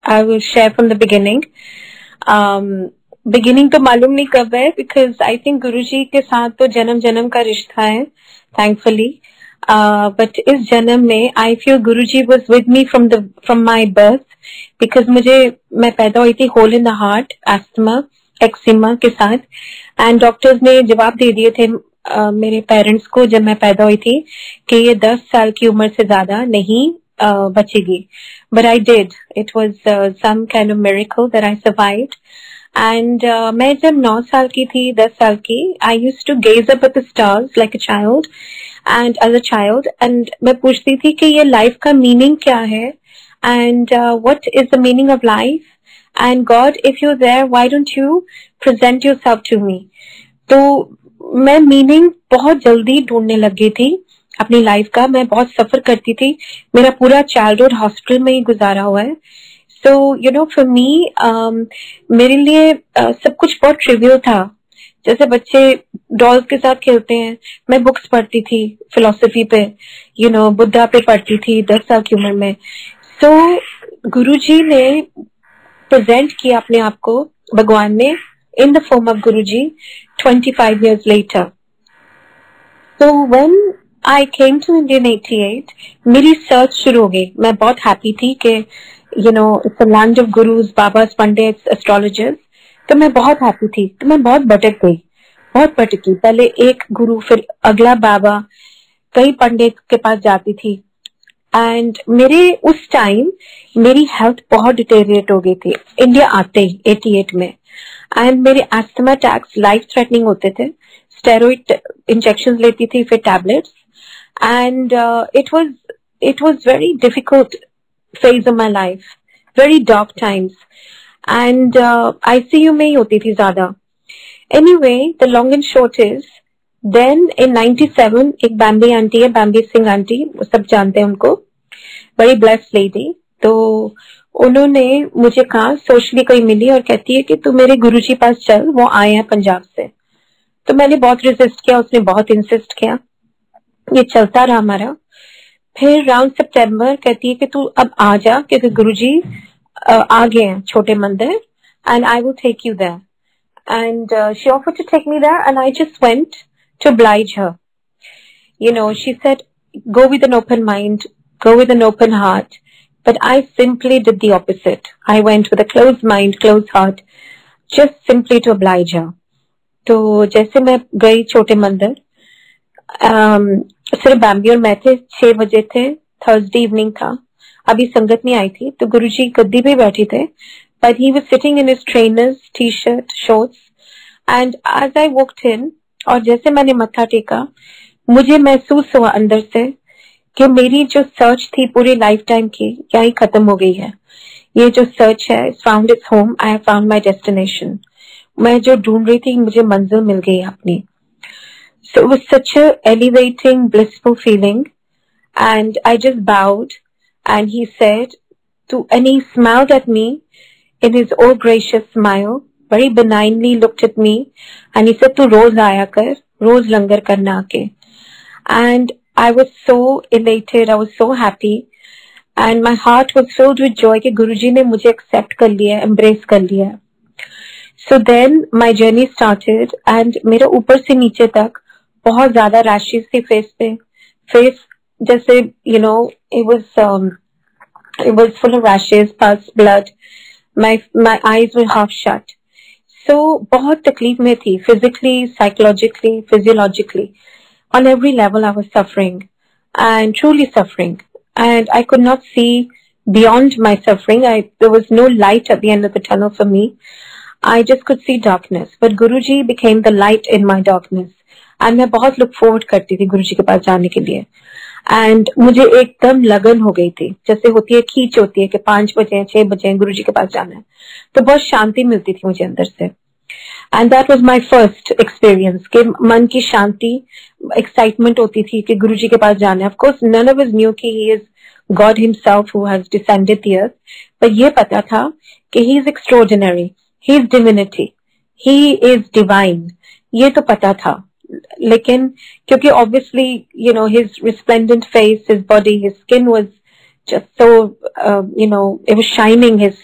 I will share from the beginning. Beginning तो मालूम नहीं कब है, बिकॉज आई थिंक गुरुजी के साथ तो जन्म जन्म का रिश्ता है, थैंकफुली. बट इस जन्म में I feel Guruji was with me from my birth, because मैं पैदा हुई थी hole in the heart, asthma, eczema के साथ. एंड डॉक्टर्स ने जवाब दे दिए थे मेरे पेरेंट्स को जब मैं पैदा हुई थी कि ये 10 साल की उम्र से ज्यादा नहीं बचेगी. But I did. It was some kind of miracle that I survived. And मैं जब 9 साल की थी, 10 साल की, I used to gaze up at the stars like a child and as a child. And मैं पूछती थी कि ये लाइफ का मीनिंग क्या है, and what is the meaning of life, and God if you are there why don't you present yourself to me. तो मैं मीनिंग बहुत जल्दी ढूंढने लग गई थी अपनी लाइफ का. मैं बहुत सफर करती थी. मेरा पूरा चाइल्डहुड हॉस्पिटल में ही गुजारा हुआ है. So you know, for me, मेरे लिए सब कुछ बहुत ट्रिवियल था. जैसे बच्चे डॉल्स के साथ खेलते हैं, मैं बुक्स पढ़ती थी फिलोसफी पे, यू नो, बुद्धा पे पढ़ती थी 10 साल की उम्र में. सो गुरुजी ने प्रेजेंट किया अपने आप को, भगवान ने, in the form of Guruji 25 years later. So when I came to India in 88, मेरी सर्च शुरू हो गई. मैं बहुत हैप्पी थी कि you know it's a land of gurus, babas, pandits, astrologers. तो मैं बहुत हैप्पी थी. तो मैं बहुत भटक गई, बहुत भटकी. पहले एक गुरु, फिर अगला बाबा, कई पंडित के पास जाती थी. एंड मेरे उस टाइम मेरी हेल्थ बहुत डिटेरिएट हो गई थी इंडिया आते ही 88 में. एंड मेरे एस्थमा अटैक्स लाइफ थ्रेटनिंग होते थे. स्टेरॉइड इंजेक्शन लेती थी, फिर tablets. And it was very difficult phase of my life, very dark times, and ICU में ही होती थी ज्यादा. Anyway, the long and short is, then in 97 एक बॉम्बे आंटी है, बॉम्बे सिंह आंटी, सब जानते हैं उनको, बड़ी ब्लेस्ड लेडी. तो उन्होंने मुझे कहा, सोशली कोई मिली और कहती है कि तू मेरे गुरुजी पास चल, वो आए हैं पंजाब से. तो मैंने बहुत रेजिस्ट किया, उसने बहुत इंसिस्ट किया. ये चलता रहा हमारा. फिर राउंड सितंबर कहती है कि तू अब आ जा, क्योंकि गुरुजी आ गए हैं छोटे मंदिर, and I will take you there. And she offered to take me there, and I just went to oblige her. You know, she said, go with an open mind, go with an open heart. But I simply did the opposite. I went with a closed mind, closed heart, just simply to oblige her. तो जैसे मैं गई छोटे मंदिर, सिर्फ बॉम्बे और मैं थे. 6 बजे थे, थर्सडे इवनिंग था, अभी संगत नहीं आई थी. तो गुरुजी गद्दी पे बैठे थे, but he was sitting in his trainers, T shirt, shorts. And as I walked in, और जैसे मैंने मत्था टेका, मुझे महसूस हुआ अंदर से कि मेरी जो सर्च थी पूरी लाइफ टाइम की, यही खत्म हो गई है. ये जो सर्च है, found its home, I have found my destination. मैं जो ढूंढ रही थी, मुझे मंजिल मिल गई अपनी. So it was such a elevating, blissful feeling, and I just bowed, and he said, and he smiled at me in his all gracious smile, very benignly looked at me, and he said, "Tu roz aaya kar, roz langar karna aake." And I was so elated, I was so happy, and my heart was filled with joy कि गुरुजी ने मुझे accept कर लिया, embrace कर लिया. So then my journey started, and मेरे ऊपर से नीचे तक बहुत ज्यादा रैशेस थी फेस पे. फेस जैसे you know it was full of rashes, pus, blood. My eyes were half shut. So बहुत तकलीफ में थी, physically, psychologically, physiologically, on every level I was suffering, and truly suffering. And I could not see beyond my suffering. There was no light at the end of the tunnel for me. I just could see darkness, but Guruji became the light in my darkness. And मैं बहुत look forward करती थी गुरुजी के पास जाने के लिए. And मुझे एकदम लगन हो गई थी, जैसे होती है खींच होती है कि 5 बजे 6 बजे गुरुजी के पास जाना है. तो बहुत शांति मिलती थी मुझे अंदर से. And that was my first experience कि मन की शांति, एक्साइटमेंट होती थी कि गुरुजी के पास जाना है. Of course none of us knew कि he is God himself who has descended the earth, पर ये पता था कि he is extraordinary, he is divinity, he is divine. ये तो पता था. लेकिन क्योंकि obviously you know his resplendent face, his body, his skin was just so, it was shining his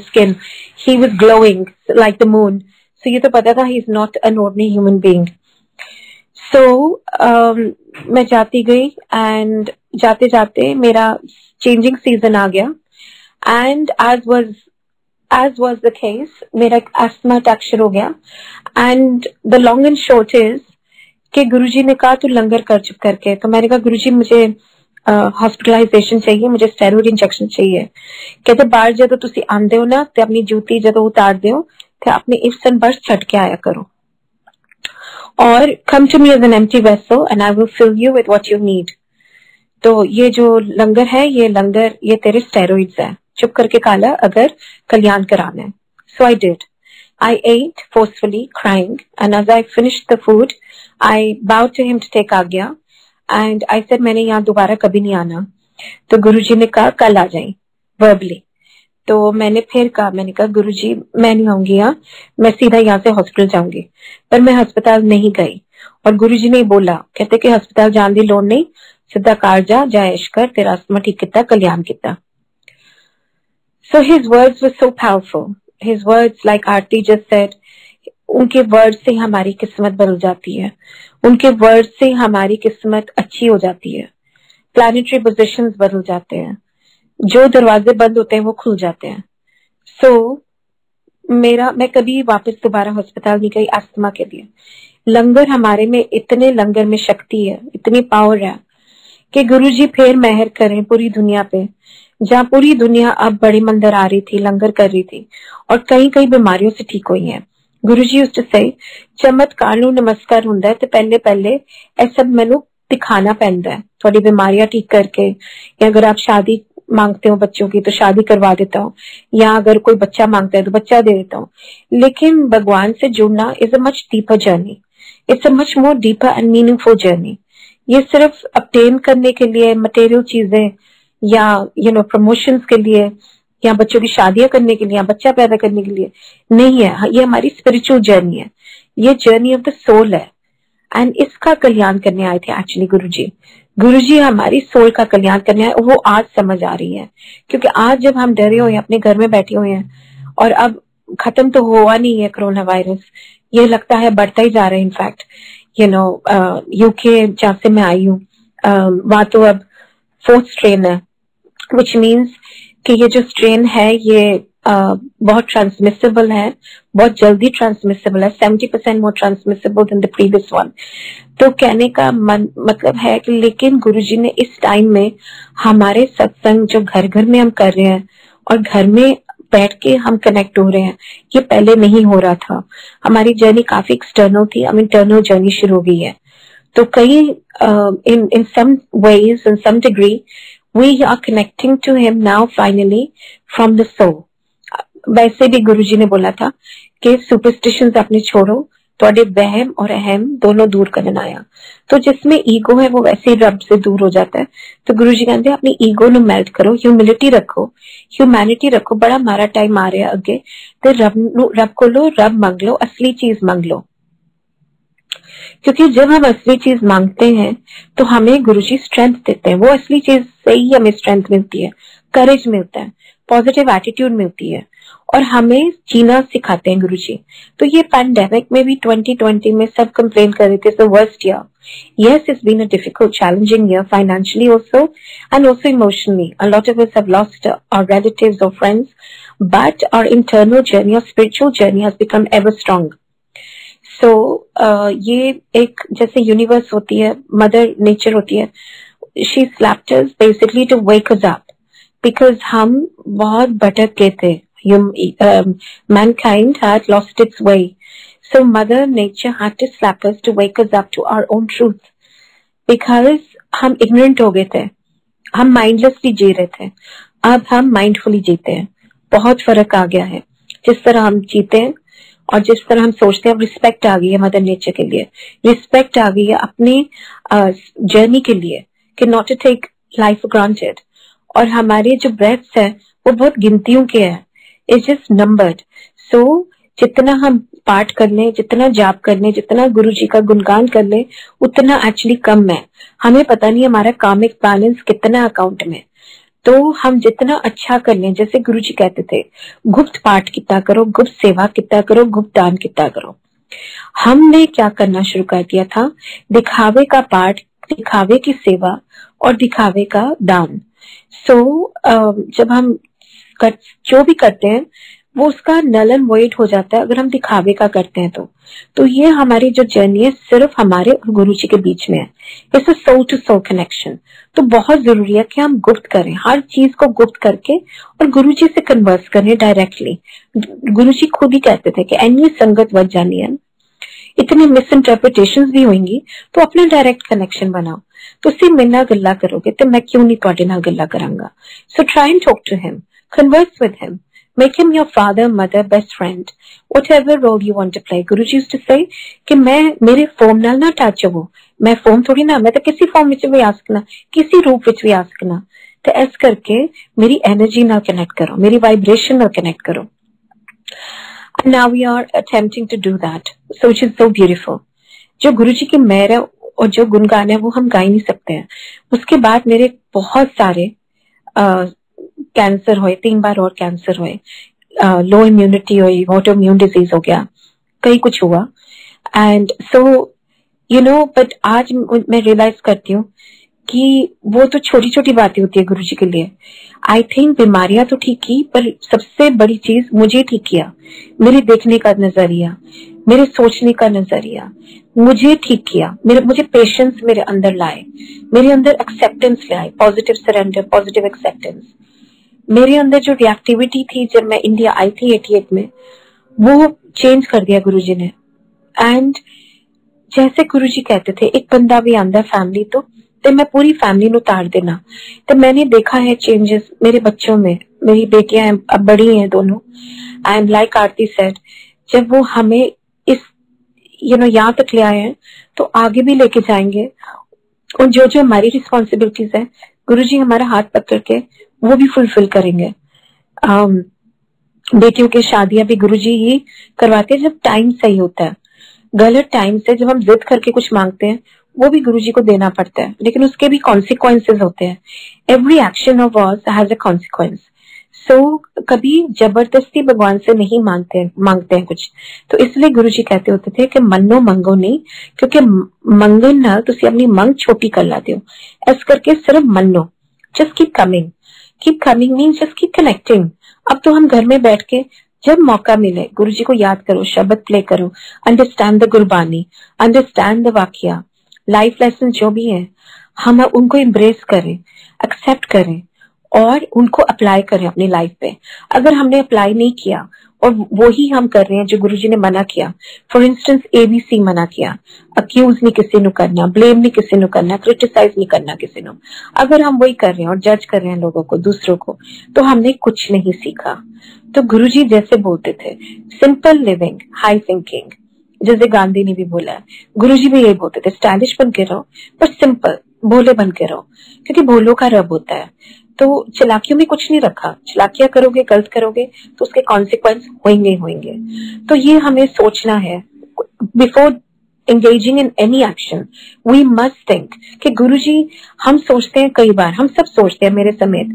skin. He was glowing like the moon. So ये तो पता था he is not an ordinary human being. So मैं जाती गई and जाते जाते मेरा changing season आ गया, and as was the case मेरा asthma attack शुरू हो गया. And the long and short is कि गुरुजी ने कहा तू लंगर कर चुप करके. तो मैंने कहा गुरुजी मुझे हॉस्पिटलाइजेशन चाहिए, मुझे स्टेरॉइड इंजेक्शन चाहिए. कहते बाहर जदों तुसी आंदे हो ना ते अपनी जूती जदों उतारदे हो ते अपने इफ्स एंड बट्स छट के आया करो, और come to me as an empty vessel and I will fill you with what you need. तो ये जो लंगर है ये तेरे स्टेरॉइड्स है, चुप करके खा ला अगर कल्याण कराना है. So I did. I ate forcefully, crying, and as I finished the food, I bowed to him to take आज्ञा, and I said मैंने यहाँ दोबारा कभी नहीं आना. तो गुरुजी ने कहा कल आ जाए verbally. तो मैंने फिर कहा, मैंने कहा गुरुजी मैं नहीं आऊंगी यहाँ, मैं सीधा यहाँ से हॉस्पिटल जाऊंगी. पर मैं अस्पताल नहीं गई, और गुरुजी ने बोला, कहते कि अस्पताल जाने की लोड़ नहीं, सीधा कार जा ऐश कर, तेरा अस्थमा ठीक किता, कल्याण किता. So his words were so powerful. His words, like Aarti just said, उनके वर्ड से हमारी किस्मत बदल जाती है, उनके वर्ड से हमारी किस्मत अच्छी हो जाती है, प्लैनेटरी पोजीशंस बदल जाते हैं, जो दरवाजे बंद होते हैं वो खुल जाते हैं. सो मैं कभी वापस दोबारा अस्पताल नहीं गई अस्थमा के लिए. लंगर हमारे में इतने लंगर में शक्ति है, इतनी पावर है कि गुरुजी फिर मेहर करें पूरी दुनिया पे, जहाँ पूरी दुनिया अब बड़ी मंदिर आ रही थी, लंगर कर रही थी, और कई बीमारियों से ठीक हुई हैं. गुरुजी उससे सही चमत्कार नूं नमस्कार हुंदा है, ते पहले ए सब मैनू दिखाना पैंदा है, थोड़ी बीमारियां ठीक करके. या अगर आप शादी मांगते हो बच्चों की तो शादी करवा देता हूँ, या अगर कोई बच्चा मांगता है तो बच्चा दे देता हूँ. लेकिन भगवान से जुड़ना is a much deeper journey. It's a much more deeper and meaningful journey. ये सिर्फ अपटेन करने के लिए मटेरियल चीजें, या प्रमोशंस के लिए, या बच्चों की शादियां करने के लिए, या बच्चा पैदा करने के लिए नहीं है. ये हमारी स्पिरिचुअल जर्नी है, ये जर्नी ऑफ द सोल है, एंड इसका कल्याण करने आए थे एक्चुअली गुरुजी हमारी सोल का कल्याण करने आए. वो आज समझ आ रही है, क्योंकि आज जब हम डरे हुए हैं, अपने घर में बैठे हुए हैं, और अब खत्म तो हुआ नहीं है कोरोना वायरस, ये लगता है बढ़ता ही जा रहा है. इनफैक्ट यूके जहाँ से मैं आई हूँ वहां तो अब 4th स्ट्रेन है, विच मीन्स कि ये जो स्ट्रेन है ये बहुत ट्रांसमिसेबल है, बहुत जल्दी ट्रांसमिसेबल है, 70% more transmissible than the previous one. तो कहने का मतलब है कि लेकिन गुरुजी ने इस टाइम में हमारे सत्संग जो घर घर में हम कर रहे हैं और घर में बैठ के हम कनेक्ट हो रहे हैं, ये पहले नहीं हो रहा था. हमारी जर्नी काफी एक्सटर्नल थी, अब इंटरनल जर्नी शुरू हो गई है. तो कई in some ways, in some degree, we are connecting to him now finally from the soul. वैसे भी गुरुजी ने बोला था कि सुपरस्टिशंस अपने छोड़ो, थोड़े वहम और अहम दोनों दूर करना आया. तो जिसमें ईगो है वो वैसे ही रब से दूर हो जाता है. तो गुरुजी कहते हैं अपनी ईगो नु मेल्ट करो, ह्यूमिलिटी रखो, ह्यूमैनिटी रखो. बड़ा मारा टाइम आ रहा है अगे, तो रब को लो, रब मांग लो, असली चीज मांग लो. क्योंकि जब हम असली चीज मांगते हैं तो हमें गुरुजी स्ट्रेंथ देते हैं. वो असली चीज से ही हमें स्ट्रेंथ मिलती है, करेज मिलता है, पॉजिटिव एटीट्यूड मिलती है, और हमें जीना सिखाते हैं गुरुजी. तो ये पैंडेमिक में भी 2020 में सब कंप्लेन कर रहे थे, so worst year. Yes, it's been a difficult, challenging year financially also and also emotionally. A lot of us have lost our relatives or friends, but our internal journey, our spiritual journey has become ever strong. So ये एक जैसे universe होती है, mother nature होती है, she slapped us basically to wake us up because हम बहुत भटक गए थे. Mankind had lost its way. So Mother Nature had to slap us to wake us up to our own truth. Because हम ignorant हो गए थे, हम mindlessly जी रहे थे, अब हम mindfully जीते हैं. बहुत फर्क आ गया है जिस तरह हम जीते हैं और जिस तरह हम सोचते हैं. रिस्पेक्ट आ गई है मदर नेचर के लिए, रिस्पेक्ट आ गई है अपनी जर्नी के लिए, कि not to take life for granted. और हमारे जो ब्रेथ्स है वो बहुत गिनतियों के हैं, इट्स जस्ट नंबर्ड. सो जितना हम पाठ कर लें, जितना जाप कर लें, जितना गुरु जी का गुणगान कर लें, उतना एक्चुअली कम है. हमें पता नहीं हमारा कामिक बैलेंस कितना अकाउंट में. तो हम जितना अच्छा कर लें, जैसे गुरुजी कहते थे गुप्त पाठ कितना करो, गुप्त सेवा कितना करो, गुप्त दान कितना करो। हमने क्या करना शुरू कर दिया था, दिखावे का पाठ, दिखावे की सेवा और दिखावे का दान। सो जब हम जो भी करते हैं वो उसका नल एंड वॉइड हो जाता है अगर हम दिखावे का करते हैं तो ये हमारी जो जर्नी है सिर्फ हमारे और गुरु जी के बीच में है। It's a soul to soul connection. तो बहुत जरूरी है कि हम गुप्त करें, हर चीज को गुप्त करके और गुरु जी से कन्वर्स करें डायरेक्टली। गुरु जी खुद ही कहते थे कि एनी संगत वध जानी है, इतनी मिस इंटरप्रिटेशन भी होंगी, तो अपना डायरेक्ट कनेक्शन बनाओ। तुसी मेरे नाल गल्ला करोगे तो मैं क्यों नहीं तुहाडे नाल गल्ला करांगा। So try and talk to him, converse with him, make him your father, mother, best friend, whatever role you want to play. Guruji used to say कि मैं मेरे फॉर्म नाल ना टच हो, मैं फॉर्म थोड़ी ना, मैं तो किसी फॉर्म विच भी आ सकना, किसी रूप विच भी आ सकना। तो ऐस करके मेरी एनर्जी नाल कनेक्ट करो, मेरी वाइब्रेशन नाल कनेक्ट करो। And now we are attempting to do that, so which is so beautiful. जो गुरुजी की मेहर है और जो गुणगान है वो हम गा ही नहीं सकते हैं। उसके बाद मेरे बहुत सारे कैंसर हुए, 3 बार और कैंसर हुए, लो इम्यूनिटी हुई, ऑटो इम्यून डिजीज हो गया, कई कुछ हुआ। And so you know, but आज मैं रियलाइज करती हूँ कि वो तो छोटी छोटी बातें होती है गुरुजी के लिए। आई थिंक बीमारियां तो ठीक की, पर सबसे बड़ी चीज मुझे ठीक किया, मेरे देखने का नजरिया, मेरे सोचने का नजरिया मुझे ठीक किया, मुझे पेशेंस मेरे अंदर लाए, मेरे अंदर एक्सेप्टेंस लाए, पॉजिटिव सरेंडर, पॉजिटिव एक्सेप्टेंस। मेरे अंदर जो रिएक्टिविटी थी जब मैं इंडिया आई थी 88 में, वो चेंज कर दिया गुरुजी ने। एंड जैसे गुरुजी कहते थे एक बंदा भी आंदा फैमिली तो मैं पूरी फैमिली नु तार देना। तो मैंने देखा है चेंजेस मेरे बच्चों में, मेरी बेटियां अब बड़ी हैं दोनों। एंड लाइक आरती सेड, जब वो हमें इस यहाँ तक ले आए हैं तो आगे भी लेके जाएंगे। और जो जो हमारी रिस्पॉन्सिबिलिटीज है गुरुजी हमारा हाथ पकड़ के वो भी फुलफिल करेंगे। बेटियों की शादियां भी गुरुजी ही करवाते हैं जब टाइम सही होता है। गलत टाइम से जब हम जिद करके कुछ मांगते हैं वो भी गुरुजी को देना पड़ता है, लेकिन उसके भी कॉन्सिक्वेंसेस होते हैं। Every action of us has a consequence. So कभी जबरदस्ती भगवान से नहीं मांगते हैं कुछ। तो इसलिए गुरुजी कहते होते थे कि मन्नो मंगो नहीं, क्योंकि मंगन ना तुसी अपनी मंग छोटी कर लाते हो। ऐस करके सिर्फ मन्नो, just keep coming mean just keep connecting. अब तो हम घर में बैठ के जब मौका मिले गुरुजी को याद करो, शब्द प्ले करो, understand the Gurbani, understand the वाक्या, लाइफ लेसन जो भी है हम उनको एम्ब्रेस करें, एक्सेप्ट करें और उनको अप्लाई करें अपनी लाइफ पे। अगर हमने अप्लाई नहीं किया और वो ही हम कर रहे हैं जो गुरुजी ने मना किया, फॉर इंस्टेंस ABC मना किया, अक्यूज नहीं किसी नु करना, ब्लेम नहीं किसी नु करना, क्रिटिसाइज नहीं करना किसी नु, अगर हम वही कर रहे हैं और जज कर रहे हैं लोगों को, दूसरों को, तो हमने कुछ नहीं सीखा। तो गुरुजी जैसे बोलते थे सिंपल लिविंग, हाई थिंकिंग, जैसे गांधी ने भी बोला है, गुरुजी भी यही बोलते थे स्टाइलिश बन के रहो पर सिंपल, भोले बन के रहो, क्योंकि भोलों का रब होता है। तो चलाकियों में कुछ नहीं रखा, चलाकियां करोगे, गलत करोगे तो उसके कॉन्सिक्वेंस होंगे। तो ये हमें सोचना है before engaging in any action, we must think कि गुरुजी, हम सोचते हैं कई बार, हम सब सोचते हैं मेरे समेत,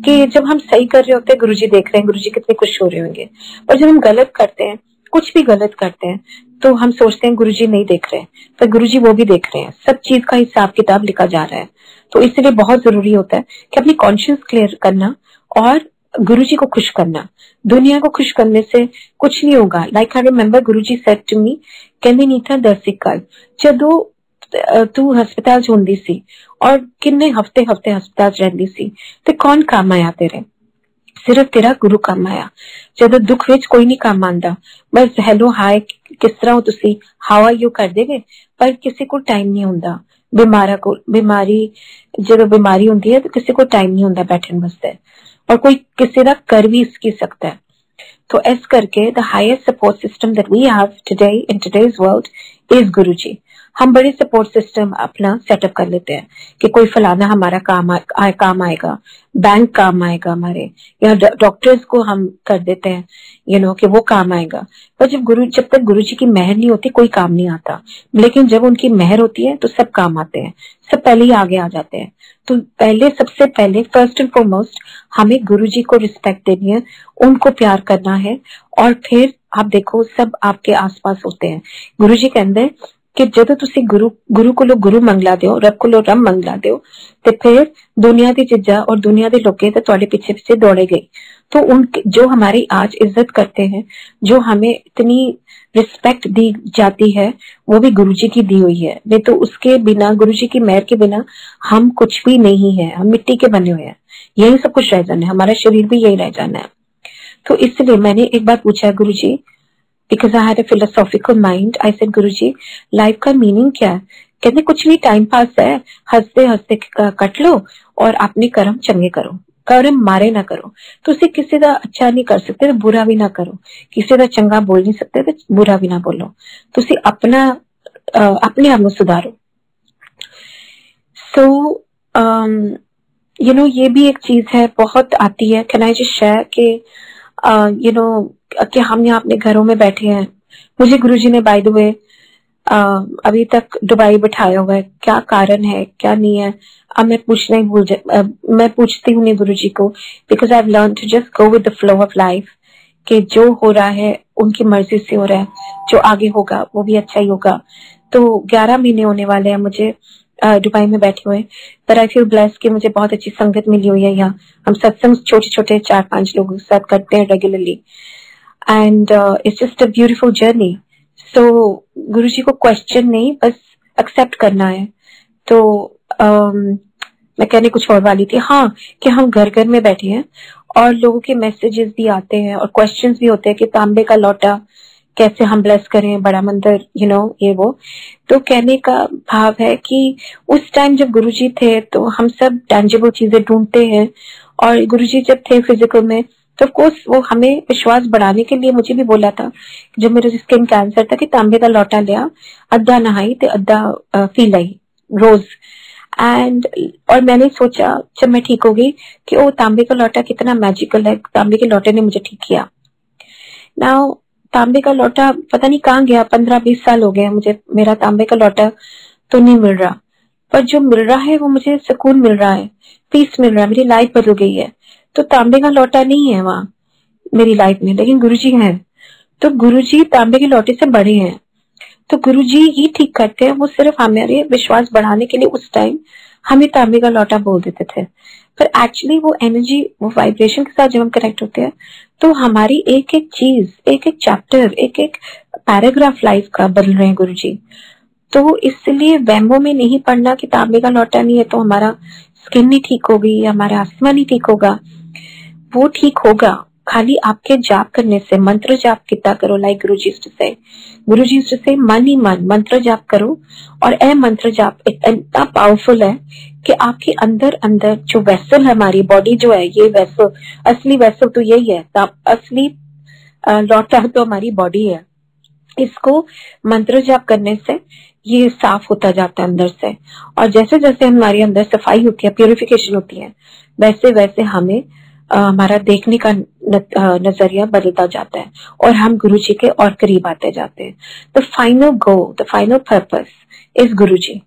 कि जब हम सही कर रहे होते हैं गुरुजी देख रहे हैं, गुरुजी कितने खुश हो रहे होंगे। और जब हम गलत करते हैं, कुछ भी गलत करते हैं, तो हम सोचते हैं गुरुजी नहीं देख रहे हैं, पर गुरुजी वो भी देख रहे हैं। सब चीज का हिसाब किताब लिखा जा रहा है। तो इसलिए बहुत जरूरी होता है कि अपनी कॉन्शियस क्लियर करना और गुरुजी को खुश करना। दुनिया को खुश करने से कुछ नहीं होगा। Like I remember Guruji said to me, कहंदे नीता दर्शिकल जदों तू हस्पताल च हुंदी सी और किन्ने हफ्ते हस्पताल च रहिंदी सी ते कौन काम आया तेरे, सिर्फ तेरा गुरु काम आया। जदों दुख विच कोई नहीं काम आंदा, बस हेलो हाय किस तरह हो तुसी, हाउ आर यू कर देगे, पर किसी को टाइम नहीं हुंदा। जदों बीमारी हुंदी है तो किसी को टाइम नहीं हुंदा बैठन वास्ते, और कोई किसी दा कर भी इसकी सकता है। तो इस करके the highest support system that we have today in today's world is Guruji. हम बड़े सपोर्ट सिस्टम अपना सेटअप कर लेते हैं कि कोई फलाना हमारा काम आएगा, बैंक काम आएगा हमारे, या डॉक्टर्स को हम कर देते हैं कि वो काम आएगा। पर जब तक गुरु जी की मेहर नहीं होती कोई काम नहीं आता, लेकिन जब उनकी मेहर होती है तो सब काम आते हैं, सब पहले ही आगे आ जाते हैं। तो सबसे पहले फर्स्ट एंड फॉरमोस्ट हमें गुरु जी को रिस्पेक्ट देनी है, उनको प्यार करना है, और फिर आप देखो सब आपके आसपास होते हैं। गुरु जी कहते कि ਜਦੋਂ ਤੁਸੀਂ ਗੁਰੂ ਕੋਲੋਂ ਗੁਰੂ ਮੰਗਲਾ ਦਿਓ, ਰੱਬ ਕੋਲੋਂ ਰੱਬ ਮੰਗਲਾ ਦਿਓ, ਤੇ फिर दुनिया की चीजा और दुनिया के लोग तो ਤੁਹਾਡੇ पीछे पीछे दौड़े गई। तो उनके जो हमारी आज इज्जत करते हैं, जो हमें इतनी रिस्पेक्ट दी जाती है, वो भी गुरु जी की दी हुई है। नहीं तो उसके बिना, गुरु जी की मेहर के बिना हम कुछ भी नहीं है, हम मिट्टी के बने हुए हैं, यही सब कुछ रह जाना है, हमारा शरीर भी यही रह जाना है। तो इसलिए मैंने एक बार पूछा गुरु जी, because I had a philosophical mind, I said Guruji life का मीनिंग क्या है? कहते कुछ नहीं, टाइम पास है, हंसते हंसते कट लो और अपने कर्म चंगे करो, कर्म मारे ना करो। तुसी किसी का अच्छा नहीं कर सकते तो बुरा भी ना करो, किसी का चंगा बोल नहीं सकते तो बुरा भी ना बोलो, तुसी अपने आप में सुधारो। सो ये भी एक चीज है, बहुत आती है। कैन आई जस्ट शेयर कि कि हम यहाँ अपने घरों में बैठे हैं, मुझे गुरुजी ने बाय द वे अभी तक दुबई बिठाया हुआ है, क्या कारण है क्या नहीं है, अब मैं पूछना ही मैं पूछती हूँ नहीं गुरुजी को, because I have learn to just go with the flow of life, कि जो हो रहा है उनकी मर्जी से हो रहा है, जो आगे होगा वो भी अच्छा ही होगा। तो 11 महीने होने वाले हैं मुझे दुबई में बैठे हुए, पर आई फील ब्लेस्ड कि मुझे बहुत अच्छी संगत मिली हुई है यहाँ। हम सत्संग छोटे छोटे 4-5 लोगों के साथ करते हैं regularly, and it's just a beautiful journey. So Guruji को क्वेश्चन नहीं, बस एक्सेप्ट करना है। तो मैं कहने कुछ और वाली थी, हाँ, कि हम घर घर में बैठे हैं और लोगों के मैसेजेस भी आते हैं और क्वेश्चंस भी होते हैं कि तांबे का लौटा कैसे हम ब्लेस करें, बड़ा मंदिर ये वो। तो कहने का भाव है कि उस टाइम जब गुरुजी थे तो हम सब टेंजिबल चीजें ढूंढते हैं, और गुरुजी जब थे फिजिकल में तो ऑफकोर्स वो हमें विश्वास बढ़ाने के लिए मुझे भी बोला था, जब मेरे स्किन कैंसर था, कि तांबे का लौटा लिया, अद्धा नहाई ते अद्धा पी लाई रोज। एंड और मैंने सोचा जब मैं ठीक हो गई कि ओ तांबे का लौटा कितना मैजिकल है, तांबे के लौटे ने मुझे ठीक किया। नाउ तांबे का लौटा पता नहीं कहाँ गया, 15-20 साल हो गए मुझे, मेरा तांबे का लौटा तो नहीं मिल रहा, पर जो मिल रहा है वो मुझे सुकून मिल रहा है, पीस मिल रहा है, मेरी लाइफ बदल गई है। तो तांबे का लौटा नहीं है वहां मेरी लाइफ में, लेकिन गुरुजी हैं। तो गुरुजी तांबे के लौटे से बड़े हैं, तो गुरुजी ही ठीक करते हैं। वो सिर्फ हमारे विश्वास बढ़ाने के लिए उस टाइम हमें तांबे का लौटा बोल देते थे, पर एक्चुअली वो एनर्जी, वो वाइब्रेशन के साथ जब हम कनेक्ट होते हैं तो हमारी एक एक चीज, एक एक चैप्टर, एक एक पैराग्राफ लाइफ का बदल रहे हैं गुरुजी। तो इसलिए वहमों में नहीं पड़ना कि तांबे का लौटा नहीं है तो हमारा स्किन नहीं ठीक होगी, हमारा आसमा नहीं ठीक होगा, वो ठीक होगा खाली आपके जाप करने से। मंत्र जाप कितना करो, लाइक गुरुजी से मन ही मन मंत्र जाप करो, और ए मंत्र जाप इतना पावरफुल है कि आपके अंदर अंदर जो वेसल है, हमारी बॉडी जो है, ये वेसल, असली वेसल तो यही है, असली लौटा तो हमारी बॉडी है। इसको मंत्र जाप करने से ये साफ होता जाता है अंदर से, और जैसे जैसे हमारे अंदर सफाई होती है, प्यूरिफिकेशन होती है, वैसे वैसे हमें हमारा देखने का नजरिया बदलता जाता है और हम गुरुजी के और करीब आते जाते हैं। The final goal, the final purpose is Guruji.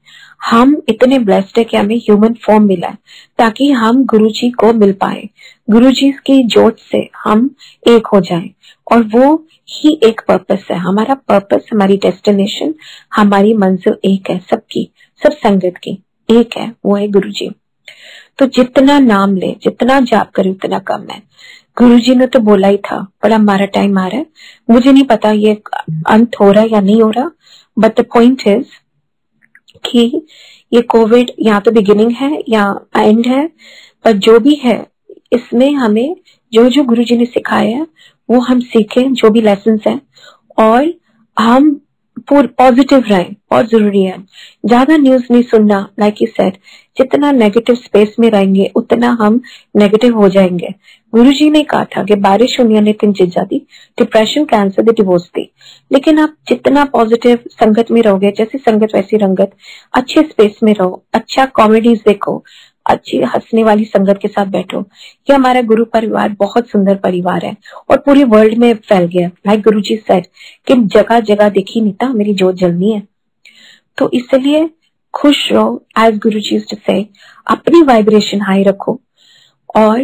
हम इतने ब्लेस्ड है कि हमें ह्यूमन फॉर्म मिला है ताकि हम गुरुजी को मिल पाए, गुरुजी की जोत से हम एक हो जाएं, और वो ही एक पर्पस है। हमारा पर्पस, हमारी डेस्टिनेशन, हमारी मंजिल एक है, सबकी, सब संगत की एक है, वो है गुरुजी। तो जितना नाम ले, जितना जाप करे उतना कम है। गुरुजी ने तो बोला ही था, बड़ा हमारा टाइम आ रहा है, मुझे नहीं पता ये अंत हो रहा है या नहीं हो रहा, बट द पॉइंट इज कि ये कोविड या तो बिगिनिंग है या एंड है, पर जो भी है इसमें हमें जो जो गुरुजी ने सिखाया है वो हम सीखें, जो भी लेसन्स हैं, और हम पॉजिटिव रहें, बहुत जरूरी है। ज्यादा न्यूज नहीं सुनना, लाइक यू सेड, जितना नेगेटिव स्पेस में रहेंगे उतना हम नेगेटिव हो जाएंगे। गुरुजी ने कहा था कि बारिश होनी ने 3 चीजा दी, डिप्रेशन, कैंसर दी, डिवोर्स दी। लेकिन आप जितना पॉजिटिव संगत में रहोगे, जैसी संगत वैसी रंगत, अच्छे स्पेस में रहो, अच्छा कॉमेडीज देखो, अच्छी हंसने वाली संगत के साथ बैठो। ये हमारा गुरु परिवार बहुत सुंदर परिवार है और पूरे वर्ल्ड में फैल गया। लाइक गुरुजी सेड कि जगह जगह देखी नीता मेरी जोत जलनी है। तो इसलिए खुश रहो, एज गुरुजी यूज्ड टू से, अपनी वाइब्रेशन हाई रखो और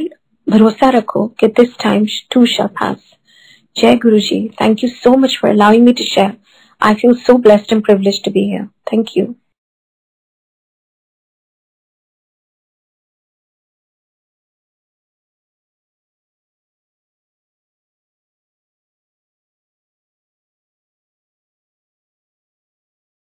भरोसा रखो कि this time too shall pass. जय Guruji, thank you so much for allowing me to share. I feel so blessed and privileged to be here. Thank you.